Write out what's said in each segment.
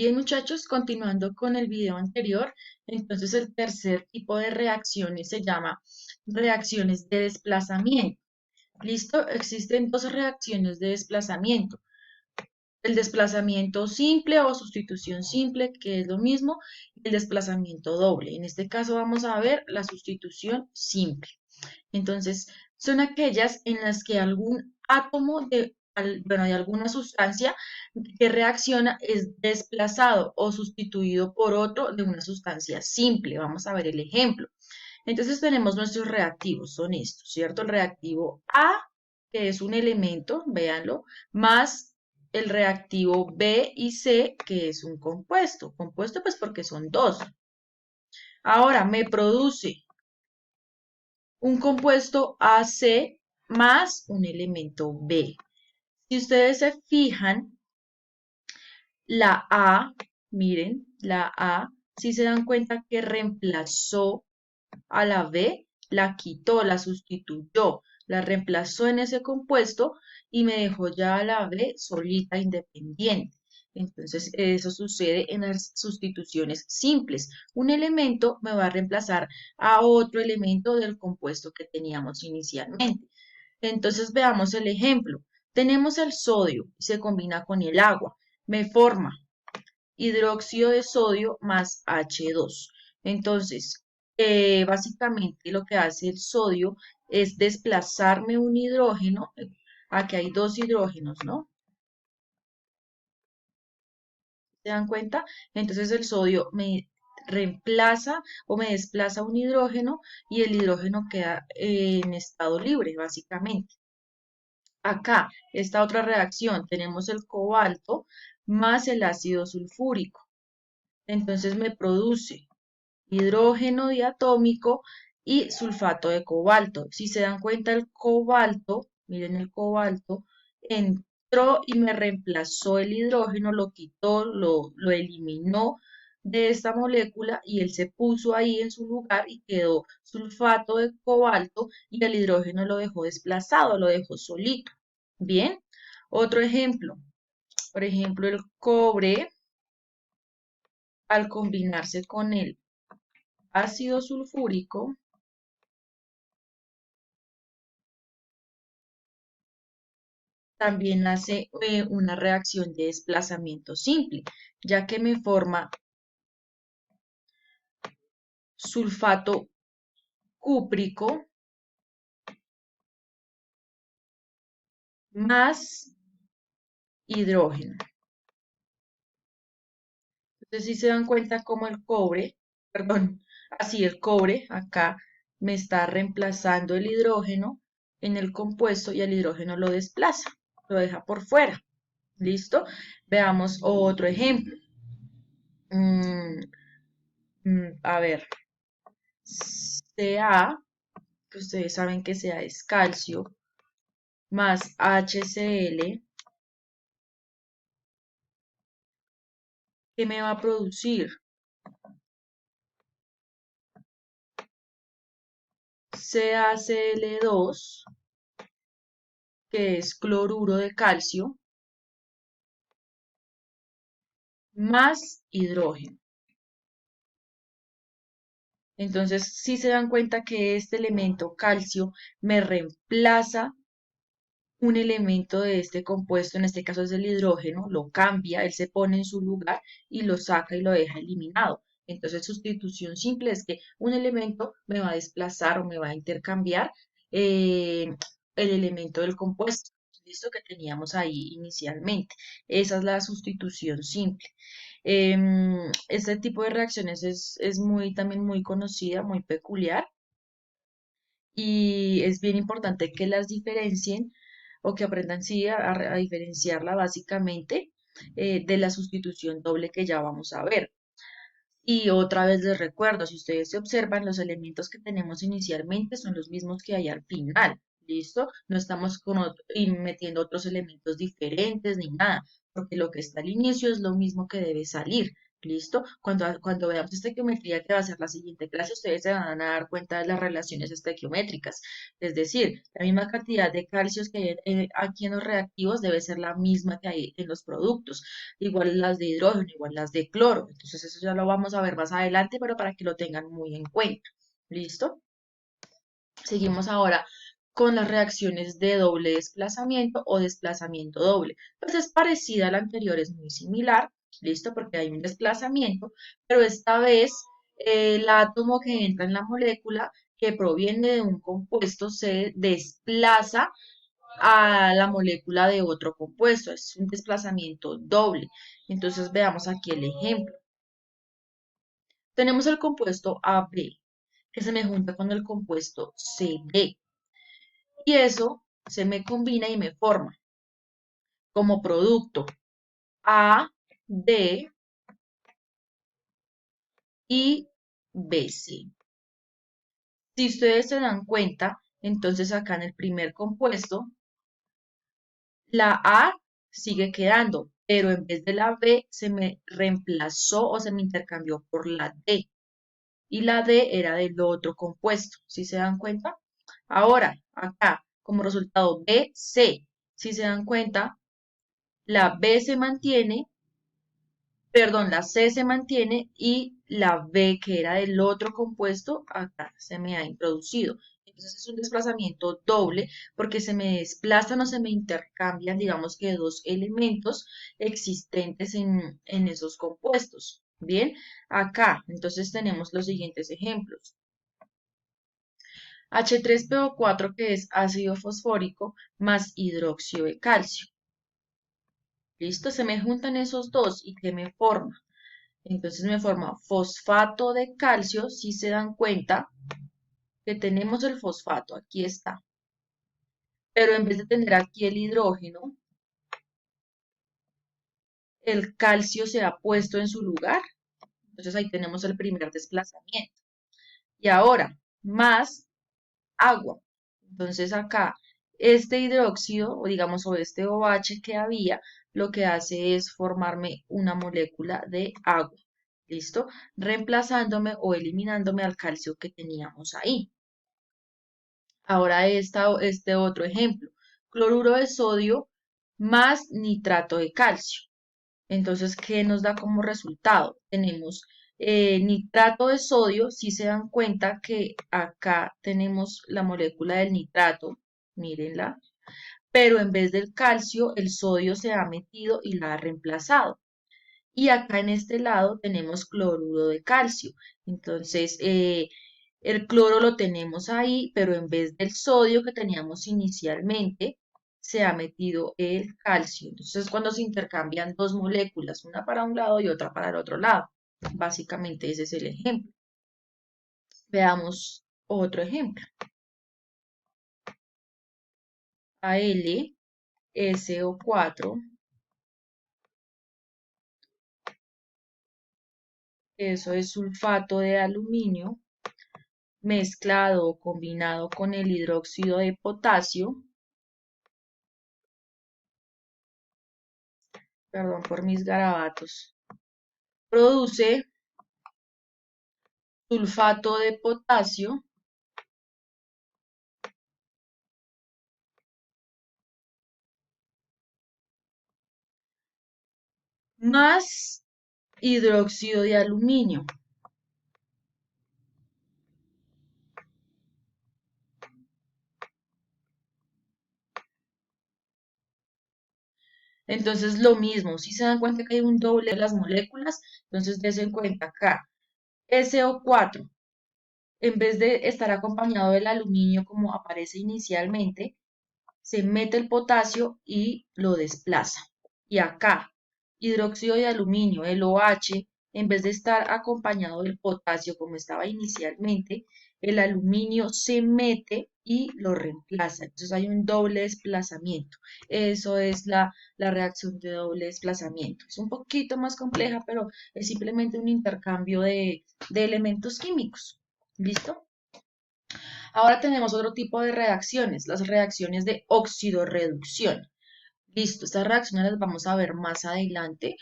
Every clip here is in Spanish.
Bien, muchachos, continuando con el video anterior, entonces el tercer tipo de reacciones se llama reacciones de desplazamiento. ¿Listo? Existen dos reacciones de desplazamiento. El desplazamiento simple o sustitución simple, que es lo mismo, y el desplazamiento doble. En este caso vamos a ver la sustitución simple. Entonces, son aquellas en las que algún átomo de alguna sustancia que reacciona es desplazado o sustituido por otro de una sustancia simple. Vamos a ver el ejemplo. Entonces tenemos nuestros reactivos, son estos, ¿cierto? El reactivo A, que es un elemento, véanlo, más el reactivo B y C, que es un compuesto. Compuesto pues porque son dos. Ahora me produce un compuesto AC más un elemento B. Si ustedes se fijan, la A, miren, la A, si se dan cuenta que reemplazó a la B, la quitó, la sustituyó, la reemplazó en ese compuesto y me dejó ya a la B solita, independiente. Entonces, eso sucede en las sustituciones simples. Un elemento me va a reemplazar a otro elemento del compuesto que teníamos inicialmente. Entonces, veamos el ejemplo. Tenemos el sodio, se combina con el agua, me forma hidróxido de sodio más H2. Entonces, básicamente lo que hace el sodio es desplazarme un hidrógeno. Aquí hay dos hidrógenos, ¿no? ¿Se dan cuenta? Entonces el sodio me reemplaza o me desplaza un hidrógeno y el hidrógeno queda en estado libre, básicamente. Acá, esta otra reacción, tenemos el cobalto más el ácido sulfúrico. Entonces me produce hidrógeno diatómico y sulfato de cobalto. Si se dan cuenta, el cobalto, miren el cobalto, entró y me reemplazó el hidrógeno, lo quitó, lo eliminó de esta molécula y él se puso ahí en su lugar y quedó sulfato de cobalto y el hidrógeno lo dejó desplazado, lo dejó solito. Bien, otro ejemplo, por ejemplo, el cobre al combinarse con el ácido sulfúrico también hace una reacción de desplazamiento simple, ya que me forma sulfato cúprico más hidrógeno. Entonces, si se dan cuenta como el cobre, perdón, así el cobre acá me está reemplazando el hidrógeno en el compuesto y el hidrógeno lo desplaza, lo deja por fuera. ¿Listo? Veamos otro ejemplo. Mm, a ver, Ca, que ustedes saben que Ca es calcio, más HCl, ¿qué me va a producir? CaCl2, que es cloruro de calcio, más hidrógeno. Entonces, si se dan cuenta que este elemento calcio me reemplaza un elemento de este compuesto, en este caso es el hidrógeno, lo cambia, él se pone en su lugar y lo saca y lo deja eliminado. Entonces, sustitución simple es que un elemento me va a desplazar o me va a intercambiar el elemento del compuesto, listo, que teníamos ahí inicialmente. Esa es la sustitución simple. Este tipo de reacciones es muy, también muy conocida, muy peculiar y es bien importante que las diferencien o que aprendan sí a diferenciarla básicamente de la sustitución doble que ya vamos a ver. Y otra vez les recuerdo, si ustedes se observan, los elementos que tenemos inicialmente son los mismos que hay al final. ¿Listo? No estamos y metiendo otros elementos diferentes ni nada, porque lo que está al inicio es lo mismo que debe salir. ¿Listo? Cuando veamos estequiometría, que va a ser la siguiente clase, ustedes se van a dar cuenta de las relaciones estequiométricas. Es decir, la misma cantidad de calcios que hay aquí en los reactivos debe ser la misma que hay en los productos. Igual las de hidrógeno, igual las de cloro. Entonces eso ya lo vamos a ver más adelante, pero para que lo tengan muy en cuenta. ¿Listo? Seguimos ahora con las reacciones de doble desplazamiento o desplazamiento doble. Pues es parecida a la anterior, es muy similar, ¿listo? Porque hay un desplazamiento, pero esta vez el átomo que entra en la molécula que proviene de un compuesto se desplaza a la molécula de otro compuesto. Es un desplazamiento doble. Entonces veamos aquí el ejemplo. Tenemos el compuesto AB que se me junta con el compuesto CD. Y eso se me combina y me forma como producto A, D y BC. Si ustedes se dan cuenta, entonces acá en el primer compuesto, la A sigue quedando, pero en vez de la B se me reemplazó o se me intercambió por la D. Y la D era del otro compuesto, ¿sí se dan cuenta? Ahora, acá, como resultado BC, si se dan cuenta, la B se mantiene, perdón, la C se mantiene y la B, que era del otro compuesto, acá se me ha introducido. Entonces es un desplazamiento doble porque se me desplazan o se me intercambian, digamos que dos elementos existentes en esos compuestos. Bien, acá entonces tenemos los siguientes ejemplos. H3PO4, que es ácido fosfórico, más hidróxido de calcio. ¿Listo? Se me juntan esos dos y ¿qué me forma? Entonces me forma fosfato de calcio, si se dan cuenta que tenemos el fosfato, aquí está. Pero en vez de tener aquí el hidrógeno, el calcio se ha puesto en su lugar. Entonces ahí tenemos el primer desplazamiento. Y ahora, más agua. Entonces acá, este hidróxido, o digamos, o este OH que había, lo que hace es formarme una molécula de agua. ¿Listo? Reemplazándome o eliminándome al calcio que teníamos ahí. Ahora este otro ejemplo. Cloruro de sodio más nitrato de calcio. Entonces, ¿qué nos da como resultado? Tenemos nitrato de sodio, si se dan cuenta que acá tenemos la molécula del nitrato, mírenla, pero en vez del calcio, el sodio se ha metido y la ha reemplazado. Y acá en este lado tenemos cloruro de calcio. Entonces, el cloro lo tenemos ahí, pero en vez del sodio que teníamos inicialmente, se ha metido el calcio. Entonces, cuando se intercambian dos moléculas, una para un lado y otra para el otro lado. Básicamente ese es el ejemplo. Veamos otro ejemplo. AlSO4, eso es sulfato de aluminio, mezclado o combinado con el hidróxido de potasio, perdón por mis garabatos, produce sulfato de potasio más hidróxido de aluminio. Entonces lo mismo, si se dan cuenta que hay un doble de las moléculas, entonces dense en cuenta acá. SO4, en vez de estar acompañado del aluminio como aparece inicialmente, se mete el potasio y lo desplaza. Y acá, hidróxido de aluminio, el OH, en vez de estar acompañado del potasio como estaba inicialmente, el aluminio se mete y lo reemplaza. Entonces hay un doble desplazamiento. Eso es la reacción de doble desplazamiento. Es un poquito más compleja, pero es simplemente un intercambio de elementos químicos. ¿Listo? Ahora tenemos otro tipo de reacciones, las reacciones de oxidorreducción. Listo, estas reacciones las vamos a ver más adelante,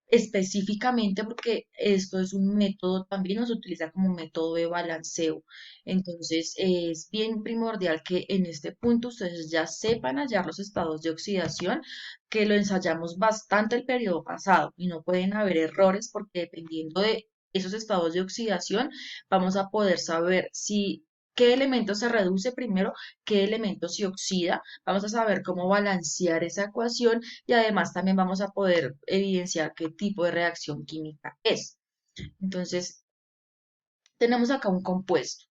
específicamente porque esto es un método, también nos utiliza como método de balanceo. Entonces, es bien primordial que en este punto ustedes ya sepan hallar los estados de oxidación, que lo ensayamos bastante el periodo pasado y no pueden haber errores porque dependiendo de esos estados de oxidación, vamos a poder saber si qué elemento se reduce primero, qué elemento se oxida, vamos a saber cómo balancear esa ecuación y además también vamos a poder evidenciar qué tipo de reacción química es. Entonces, tenemos acá un compuesto.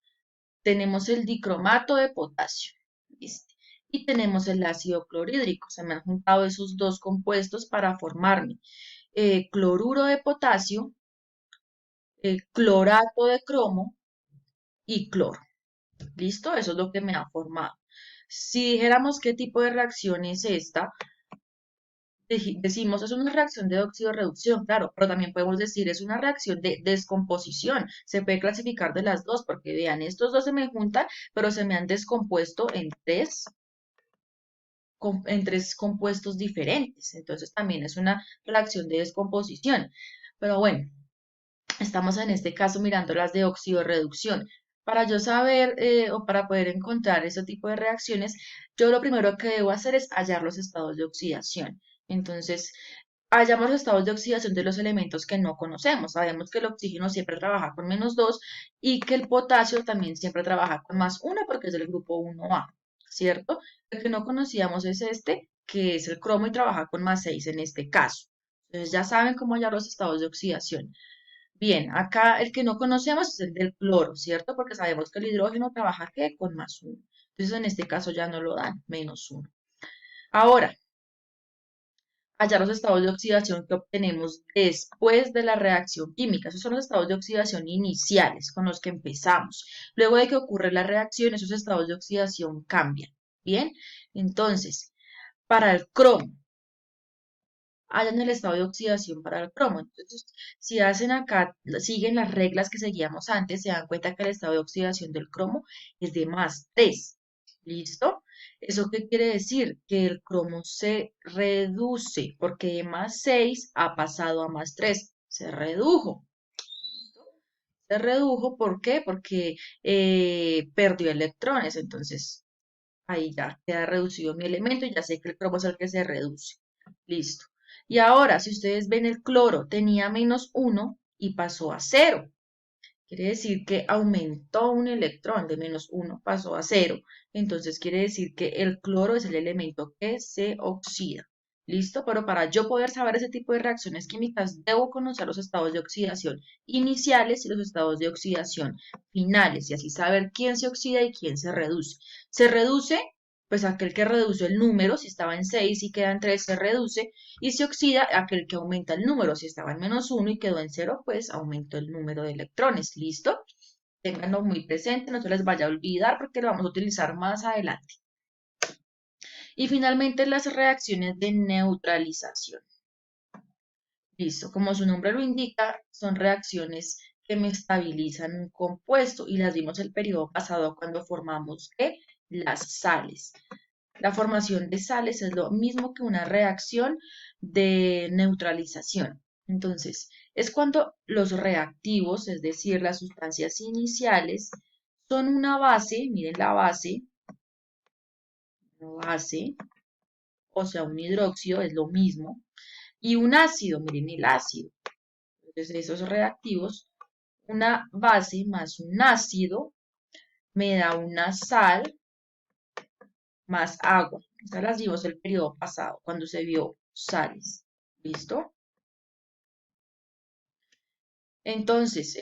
Tenemos el dicromato de potasio. ¿Viste? Y tenemos el ácido clorhídrico. Se me han juntado esos dos compuestos para formarme cloruro de potasio, clorato de cromo y cloro. ¿Listo? Eso es lo que me ha formado. Si dijéramos qué tipo de reacción es esta, decimos es una reacción de óxido-reducción, claro, pero también podemos decir es una reacción de descomposición. Se puede clasificar de las dos, porque vean, estos dos se me juntan, pero se me han descompuesto en tres compuestos diferentes. Entonces también es una reacción de descomposición. Pero bueno, estamos en este caso mirando las de óxido-reducción. Para yo saber o para poder encontrar ese tipo de reacciones, yo lo primero que debo hacer es hallar los estados de oxidación. Entonces, hallamos los estados de oxidación de los elementos que no conocemos. Sabemos que el oxígeno siempre trabaja con -2 y que el potasio también siempre trabaja con +1 porque es del grupo 1A, ¿cierto? El que no conocíamos es este, que es el cromo y trabaja con +6 en este caso. Entonces ya saben cómo hallar los estados de oxidación. Bien, acá el que no conocemos es el del cloro, ¿cierto? Porque sabemos que el hidrógeno trabaja ¿qué? Con +1. Entonces en este caso ya no lo dan, -1. Ahora, hallar los estados de oxidación que obtenemos después de la reacción química. Esos son los estados de oxidación iniciales con los que empezamos. Luego de que ocurre la reacción, esos estados de oxidación cambian. Bien, entonces, para el cromo, hallan el estado de oxidación para el cromo. Entonces, si hacen acá, siguen las reglas que seguíamos antes, se dan cuenta que el estado de oxidación del cromo es de +3. ¿Listo? ¿Eso qué quiere decir? Que el cromo se reduce, porque de +6 ha pasado a +3. Se redujo. Se redujo, ¿por qué? Porque perdió electrones. Entonces, ahí ya queda reducido mi elemento y ya sé que el cromo es el que se reduce. Listo. Y ahora, si ustedes ven el cloro, tenía -1 y pasó a 0. Quiere decir que aumentó un electrón de -1, pasó a 0. Entonces quiere decir que el cloro es el elemento que se oxida. ¿Listo? Pero para yo poder saber ese tipo de reacciones químicas, debo conocer los estados de oxidación iniciales y los estados de oxidación finales, y así saber quién se oxida y quién se reduce. Se reduce, pues aquel que reduce el número, si estaba en 6 y queda en 3, se reduce, y se oxida aquel que aumenta el número. Si estaba en -1 y quedó en 0, pues aumentó el número de electrones. ¿Listo? Ténganlo muy presente, no se les vaya a olvidar porque lo vamos a utilizar más adelante. Y finalmente las reacciones de neutralización. Listo, como su nombre lo indica, son reacciones que me estabilizan un compuesto y las vimos el periodo pasado cuando formamos ¿qué? Las sales. La formación de sales es lo mismo que una reacción de neutralización. Entonces, es cuando los reactivos, es decir, las sustancias iniciales, son una base, miren la base, o sea, un hidróxido es lo mismo, y un ácido, miren el ácido. Entonces, esos reactivos, una base más un ácido me da una sal más agua. Estas las vimos el periodo pasado, cuando se vio sales. ¿Listo? Entonces,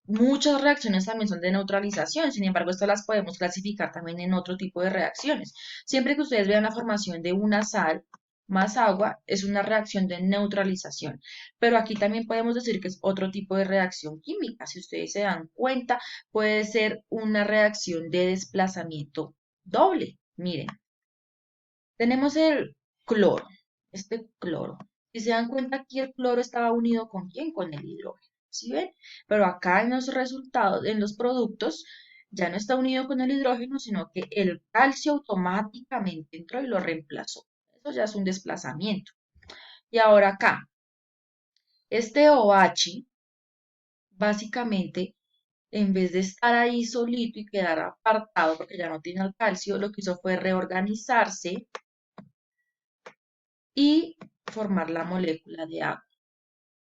muchas reacciones también son de neutralización, sin embargo, estas las podemos clasificar también en otro tipo de reacciones. Siempre que ustedes vean la formación de una sal más agua, es una reacción de neutralización. Pero aquí también podemos decir que es otro tipo de reacción química. Si ustedes se dan cuenta, puede ser una reacción de desplazamiento doble. Miren, tenemos el cloro, este cloro. Si se dan cuenta, aquí el cloro estaba unido ¿con quién? Con el hidrógeno. ¿Sí ven? Pero acá en los resultados, en los productos, ya no está unido con el hidrógeno, sino que el calcio automáticamente entró y lo reemplazó. Eso ya es un desplazamiento. Y ahora acá, Este OH, básicamente, en vez de estar ahí solito y quedar apartado porque ya no tiene el calcio, lo que hizo fue reorganizarse y formar la molécula de agua.